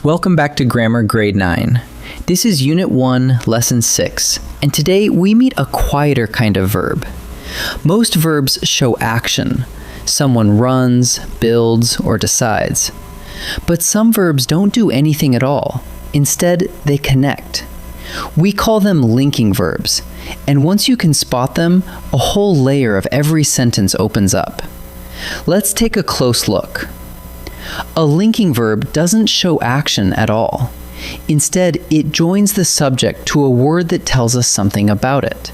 Welcome back to Grammar Grade 9. This is Unit 1, Lesson 6, and today we meet a quieter kind of verb. Most verbs show action. Someone runs, builds, or decides. But some verbs don't do anything at all. Instead, they connect. We call them linking verbs, and once you can spot them, a whole layer of every sentence opens up. Let's take a close look. A linking verb doesn't show action at all. Instead, it joins the subject to a word that tells us something about it.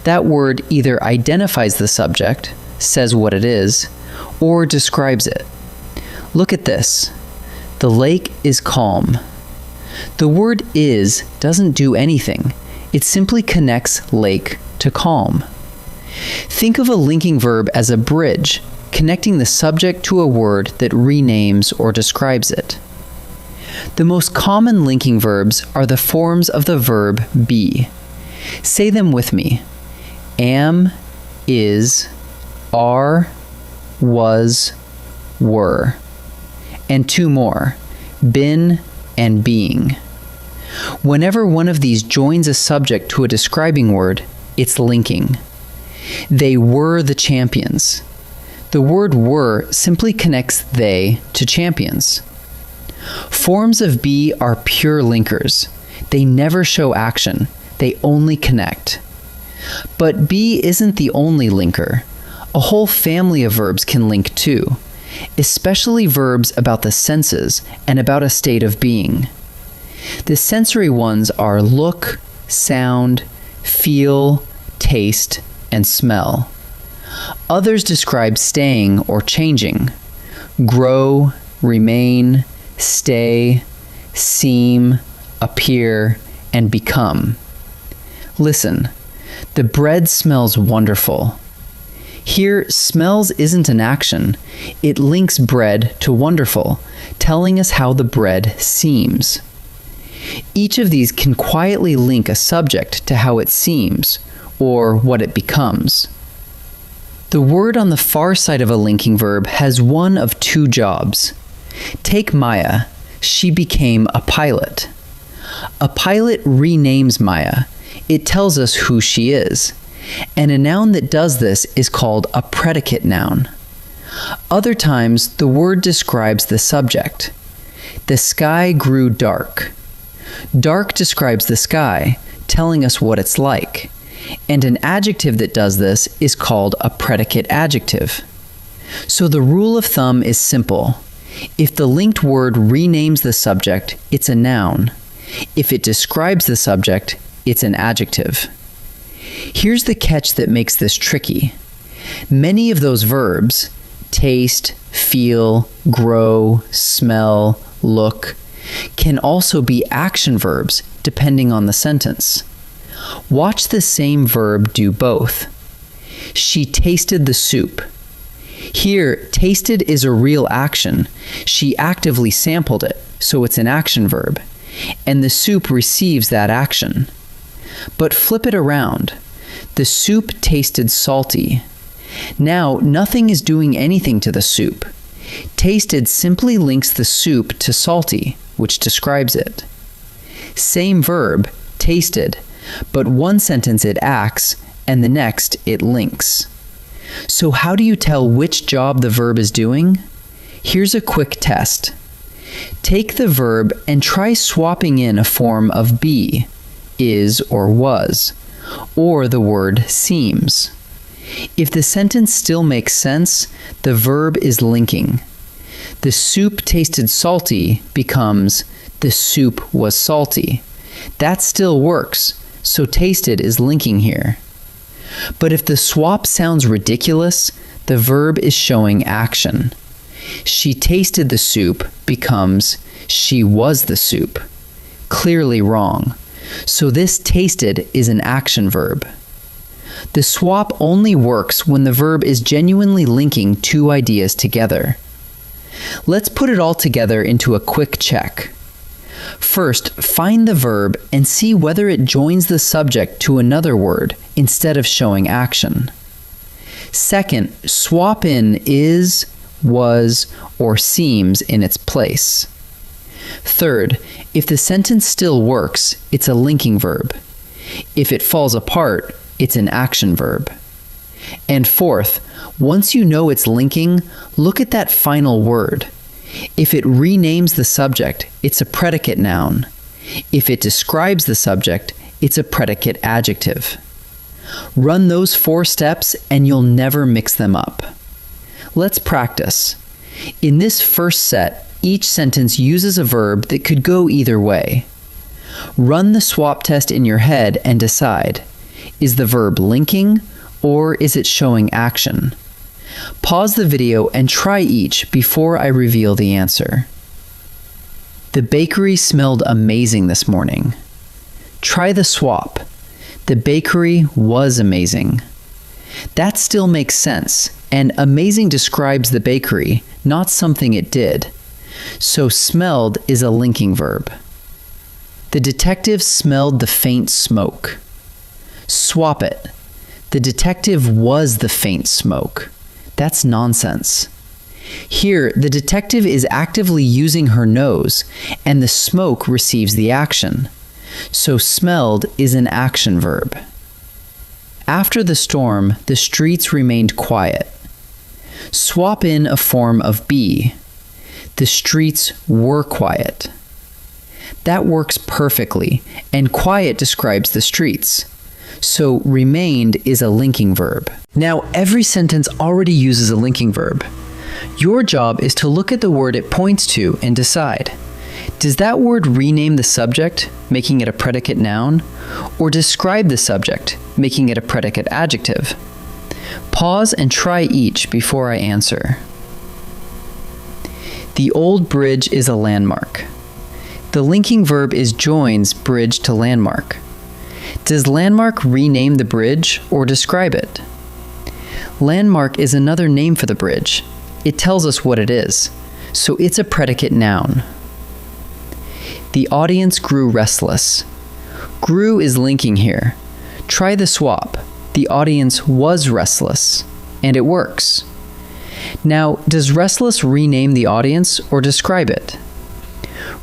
That word either identifies the subject, says what it is, or describes it. Look at this. The lake is calm. The word is doesn't do anything. It simply connects lake to calm. Think of a linking verb as a bridge, connecting the subject to a word that renames or describes it. The most common linking verbs are the forms of the verb be. Say them with me. Am, is, are, was, were. And two more, been and being. Whenever one of these joins a subject to a describing word, it's linking. They were the champions. The word were simply connects they to champions. Forms of be are pure linkers. They never show action. They only connect. But be isn't the only linker. A whole family of verbs can link too, especially verbs about the senses and about a state of being. The sensory ones are look, sound, feel, taste, and smell. Others describe staying or changing. Grow, remain, stay, seem, appear, and become. Listen, the bread smells wonderful. Here, smells isn't an action. It links bread to wonderful, telling us how the bread seems. Each of these can quietly link a subject to how it seems, or what it becomes. The word on the far side of a linking verb has one of two jobs. Take Maya. She became a pilot. A pilot renames Maya. It tells us who she is. And a noun that does this is called a predicate noun. Other times, the word describes the subject. The sky grew dark. Dark describes the sky, telling us what it's like. And an adjective that does this is called a predicate adjective. So the rule of thumb is simple. If the linked word renames the subject, it's a noun. If it describes the subject, it's an adjective. Here's the catch that makes this tricky. Many of those verbs, taste, feel, grow, smell, look, can also be action verbs depending on the sentence. Watch the same verb do both. She tasted the soup. Here, tasted is a real action. She actively sampled it, so it's an action verb. And the soup receives that action. But flip it around. The soup tasted salty. Now, nothing is doing anything to the soup. Tasted simply links the soup to salty, which describes it. Same verb, tasted, but one sentence it acts, and the next it links. So how do you tell which job the verb is doing? Here's a quick test. Take the verb and try swapping in a form of be, is or was, or the word seems. If the sentence still makes sense, the verb is linking. The soup tasted salty becomes the soup was salty. That still works. So tasted is linking here. But if the swap sounds ridiculous, the verb is showing action. She tasted the soup becomes she was the soup. Clearly wrong. So this tasted is an action verb. The swap only works when the verb is genuinely linking two ideas together. Let's put it all together into a quick check. First, find the verb and see whether it joins the subject to another word instead of showing action. Second, swap in is, was, or seems in its place. Third, if the sentence still works, it's a linking verb. If it falls apart, it's an action verb. And fourth, once you know it's linking, look at that final word. If it renames the subject, it's a predicate noun. If it describes the subject, it's a predicate adjective. Run those 4 steps and you'll never mix them up. Let's practice. In this first set, each sentence uses a verb that could go either way. Run the swap test in your head and decide, is the verb linking or is it showing action? Pause the video and try each before I reveal the answer. The bakery smelled amazing this morning. Try the swap. The bakery was amazing. That still makes sense, and amazing describes the bakery, not something it did. So smelled is a linking verb. The detective smelled the faint smoke. Swap it. The detective was the faint smoke. That's nonsense. Here, the detective is actively using her nose, and the smoke receives the action. So smelled is an action verb. After the storm, the streets remained quiet. Swap in a form of be. The streets were quiet. That works perfectly, and quiet describes the streets. So remained is a linking verb. Now, every sentence already uses a linking verb. Your job is to look at the word it points to and decide. Does that word rename the subject, making it a predicate noun, or describe the subject, making it a predicate adjective? Pause and try each before I answer. The old bridge is a landmark. The linking verb is joins bridge to landmark. Does landmark rename the bridge or describe it? Landmark is another name for the bridge. It tells us what it is, so it's a predicate noun. The audience grew restless. Grew is linking here. Try the swap. The audience was restless, and it works. Now, does restless rename the audience or describe it?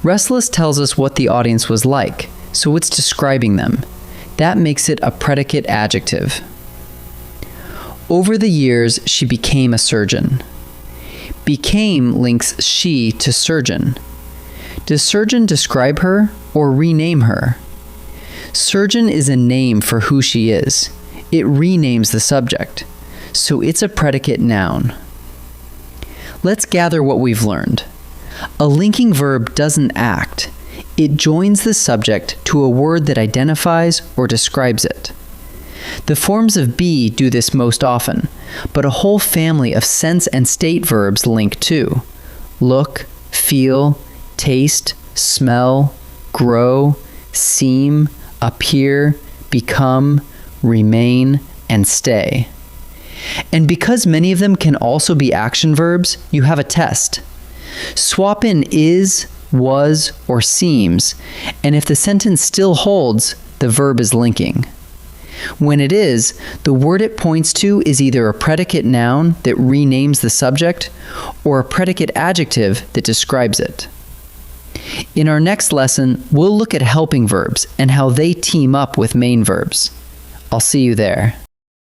Restless tells us what the audience was like, so it's describing them. That makes it a predicate adjective. Over the years, she became a surgeon. Became links she to surgeon. Does surgeon describe her or rename her? Surgeon is a name for who she is. It renames the subject, so it's a predicate noun. Let's gather what we've learned. A linking verb doesn't act. It joins the subject to a word that identifies or describes it. The forms of be do this most often, but a whole family of sense and state verbs link too. Look, feel, taste, smell, grow, seem, appear, become, remain, and stay. And because many of them can also be action verbs, you have a test. Swap in is, was, or seems, and if the sentence still holds, the verb is linking. When it is, the word it points to is either a predicate noun that renames the subject or a predicate adjective that describes it. In our next lesson, we'll look at helping verbs and how they team up with main verbs. I'll see you there.